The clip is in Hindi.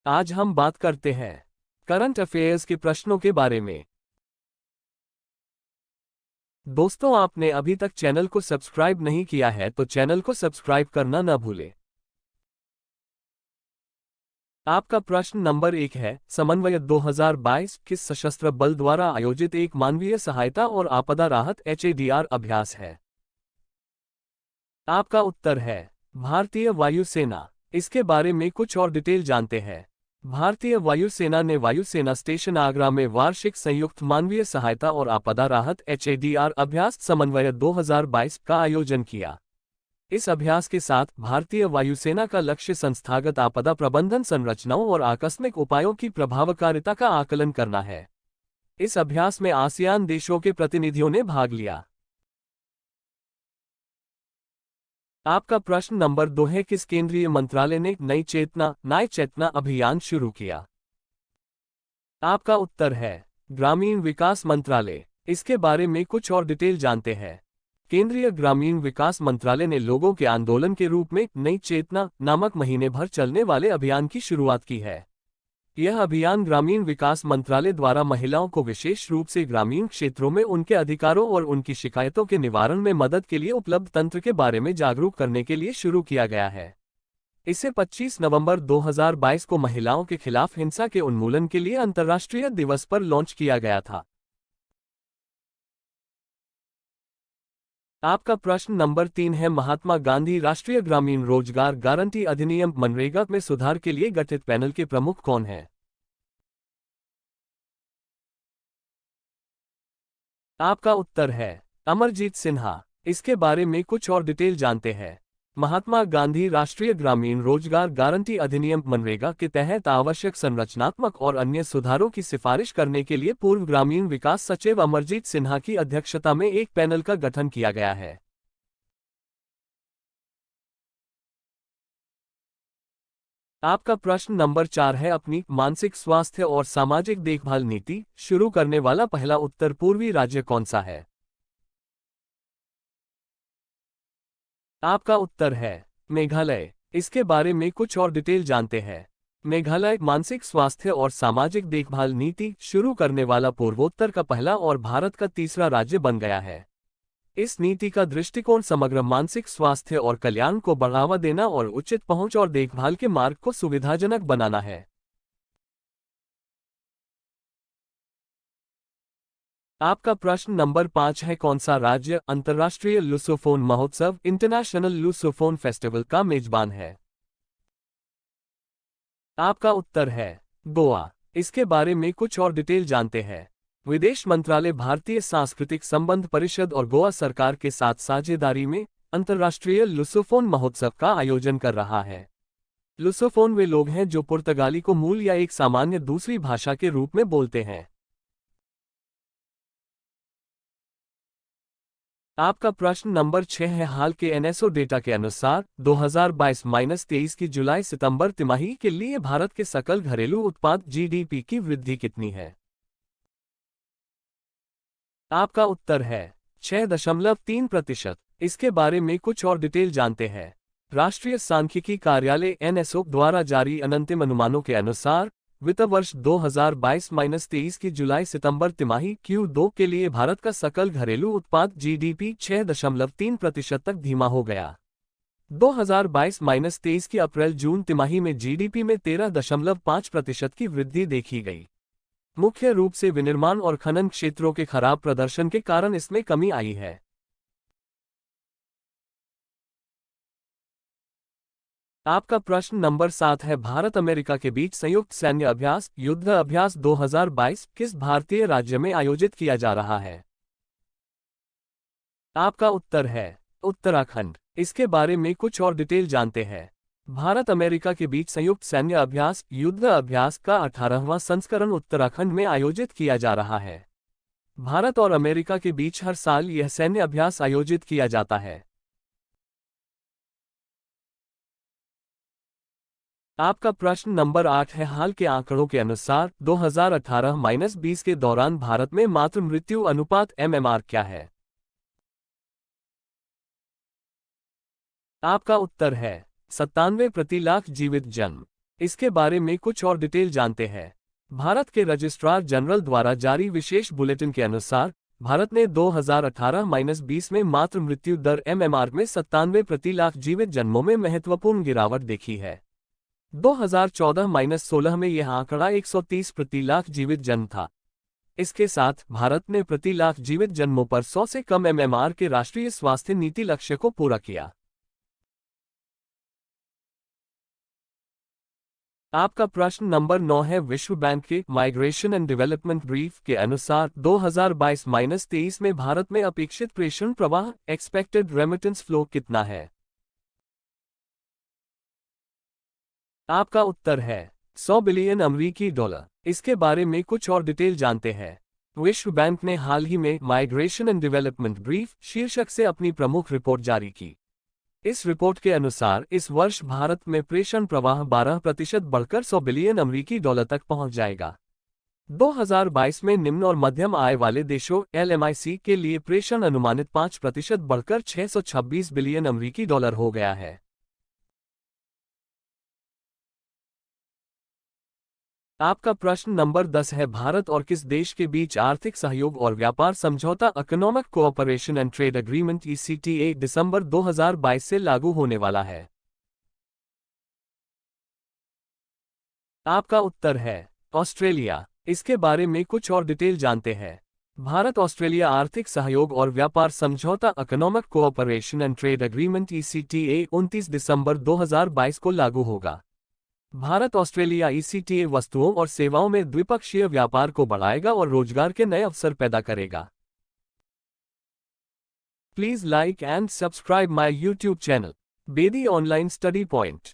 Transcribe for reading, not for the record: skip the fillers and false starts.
आज हम बात करते हैं करंट अफेयर्स के प्रश्नों के बारे में। दोस्तों, आपने अभी तक चैनल को सब्सक्राइब नहीं किया है तो चैनल को सब्सक्राइब करना न भूलें। आपका प्रश्न नंबर 1 है, समन्वय 2022 किस सशस्त्र बल द्वारा आयोजित एक मानवीय सहायता और आपदा राहत HADR अभ्यास है? आपका उत्तर है भारतीय वायुसेना। इसके बारे में कुछ और डिटेल जानते हैं। भारतीय वायुसेना ने वायुसेना स्टेशन आगरा में वार्षिक संयुक्त मानवीय सहायता और आपदा राहत HADR अभ्यास समन्वय 2022 का आयोजन किया। इस अभ्यास के साथ भारतीय वायुसेना का लक्ष्य संस्थागत आपदा प्रबंधन संरचनाओं और आकस्मिक उपायों की प्रभावकारिता का आकलन करना है। इस अभ्यास में आसियान देशों के प्रतिनिधियों ने भाग लिया। आपका प्रश्न नंबर 2 है, किस केंद्रीय मंत्रालय ने नई चेतना अभियान शुरू किया? आपका उत्तर है ग्रामीण विकास मंत्रालय। इसके बारे में कुछ और डिटेल जानते हैं। केंद्रीय ग्रामीण विकास मंत्रालय ने लोगों के आंदोलन के रूप में नई चेतना नामक महीने भर चलने वाले अभियान की शुरुआत की है। यह अभियान ग्रामीण विकास मंत्रालय द्वारा महिलाओं को विशेष रूप से ग्रामीण क्षेत्रों में उनके अधिकारों और उनकी शिकायतों के निवारण में मदद के लिए उपलब्ध तंत्र के बारे में जागरूक करने के लिए शुरू किया गया है। इसे 25 नवंबर 2022 को महिलाओं के खिलाफ हिंसा के उन्मूलन के लिए अंतर्राष्ट्रीय दिवस पर लॉन्च किया गया था। आपका प्रश्न नंबर 3 है, महात्मा गांधी राष्ट्रीय ग्रामीण रोजगार गारंटी अधिनियम मनरेगा में सुधार के लिए गठित पैनल के प्रमुख कौन हैं? आपका उत्तर है अमरजीत सिन्हा। इसके बारे में कुछ और डिटेल जानते हैं। महात्मा गांधी राष्ट्रीय ग्रामीण रोजगार गारंटी अधिनियम मनरेगा के तहत आवश्यक संरचनात्मक और अन्य सुधारों की सिफारिश करने के लिए पूर्व ग्रामीण विकास सचिव अमरजीत सिन्हा की अध्यक्षता में एक पैनल का गठन किया गया है। आपका प्रश्न नंबर 4 है, अपनी मानसिक स्वास्थ्य और सामाजिक देखभाल नीति शुरू करने वाला पहला उत्तर पूर्वी राज्य कौन सा है? आपका उत्तर है मेघालय। इसके बारे में कुछ और डिटेल जानते हैं। मेघालय मानसिक स्वास्थ्य और सामाजिक देखभाल नीति शुरू करने वाला पूर्वोत्तर का पहला और भारत का तीसरा राज्य बन गया है। इस नीति का दृष्टिकोण समग्र मानसिक स्वास्थ्य और कल्याण को बढ़ावा देना और उचित पहुंच और देखभाल के मार्ग को सुविधाजनक बनाना है। आपका प्रश्न नंबर 5 है, कौन सा राज्य अंतर्राष्ट्रीय लुसोफोन महोत्सव इंटरनेशनल लुसोफोन फेस्टिवल का मेजबान है? आपका उत्तर है गोवा। इसके बारे में कुछ और डिटेल जानते हैं। विदेश मंत्रालय भारतीय सांस्कृतिक संबंध परिषद और गोवा सरकार के साथ साझेदारी में अंतर्राष्ट्रीय लुसोफोन महोत्सव का आयोजन कर रहा है। लुसोफोन वे लोग हैं जो पुर्तगाली को मूल या एक सामान्य दूसरी भाषा के रूप में बोलते हैं। आपका प्रश्न नंबर 6 है, हाल के NSO डेटा के अनुसार 2022-23 की जुलाई सितंबर तिमाही के लिए भारत के सकल घरेलू उत्पाद GDP की वृद्धि कितनी है? आपका उत्तर है 6.3%। इसके बारे में कुछ और डिटेल जानते हैं। राष्ट्रीय सांख्यिकी कार्यालय NSO द्वारा जारी अंतिम अनुमानों के अनुसार वित्त वर्ष 2022-23 की जुलाई सितंबर तिमाही Q2 के लिए भारत का सकल घरेलू उत्पाद GDP 6.3% तक धीमा हो गया। 2022-23 की अप्रैल जून तिमाही में GDP में 13.5% की वृद्धि देखी गई। मुख्य रूप से विनिर्माण और खनन क्षेत्रों के खराब प्रदर्शन के कारण इसमें कमी आई है। आपका प्रश्न नंबर 7 है, भारत अमेरिका के बीच संयुक्त सैन्य अभ्यास युद्ध अभ्यास 2022 किस भारतीय राज्य में आयोजित किया जा रहा है? आपका उत्तर है उत्तराखंड। इसके बारे में कुछ और डिटेल जानते हैं। भारत अमेरिका के बीच संयुक्त सैन्य अभ्यास युद्ध अभ्यास का 18वां संस्करण उत्तराखंड में आयोजित किया जा रहा है। भारत और अमेरिका के बीच हर साल यह सैन्य अभ्यास आयोजित किया जाता है। आपका प्रश्न नंबर 8 है, हाल के आंकड़ों के अनुसार 2018-20 के दौरान भारत में मातृ मृत्यु अनुपात MMR क्या है? आपका उत्तर है 97 प्रति लाख जीवित जन्म। इसके बारे में कुछ और डिटेल जानते हैं। भारत के रजिस्ट्रार जनरल द्वारा जारी विशेष बुलेटिन के अनुसार भारत ने 2018-20 में मातृ मृत्यु दर एमएमआर में 97 प्रति लाख जीवित जन्मों में महत्वपूर्ण गिरावट देखी है। 2014-16 में यह आंकड़ा 130 प्रति लाख जीवित जन्म था। इसके साथ भारत ने प्रति लाख जीवित जन्मों पर 100 से कम एमएमआर के राष्ट्रीय स्वास्थ्य नीति लक्ष्य को पूरा किया। आपका प्रश्न नंबर 9 है। विश्व बैंक के माइग्रेशन एंड डेवलपमेंट ब्रीफ के अनुसार 2022-23 में भारत में अपेक्षित प्रेषण प्रवाह एक्सपेक्टेड रेमिटेंस फ्लो कितना है? आपका उत्तर है 100 बिलियन अमेरिकी डॉलर। इसके बारे में कुछ और डिटेल जानते हैं। विश्व बैंक ने हाल ही में माइग्रेशन एंड डेवलपमेंट ब्रीफ शीर्षक से अपनी प्रमुख रिपोर्ट जारी की। इस रिपोर्ट के अनुसार इस वर्ष भारत में प्रेषण प्रवाह 12% बढ़कर 100 बिलियन अमेरिकी डॉलर तक पहुंच जाएगा। 2022 में निम्न और मध्यम आय वाले देशों एलएमआईसी के लिए प्रेषण अनुमानित 5% बढ़कर 626 बिलियन अमेरिकी डॉलर हो गया है। आपका प्रश्न नंबर 10 है। भारत और किस देश के बीच आर्थिक सहयोग और व्यापार समझौता economic cooperation and trade agreement ECTA दिसंबर 2022 से लागू होने वाला है? आपका उत्तर है ऑस्ट्रेलिया। इसके बारे में कुछ और डिटेल जानते हैं। भारत ऑस्ट्रेलिया आर्थिक सहयोग और व्यापार समझौता economic cooperation and trade agreement ECTA 29 दिसंबर 2022 को लागू होगा। भारत ऑस्ट्रेलिया ईसीटीए वस्तुओं और सेवाओं में द्विपक्षीय व्यापार को बढ़ाएगा और रोजगार के नए अवसर पैदा करेगा। Please like and subscribe my YouTube channel Bedi online study point.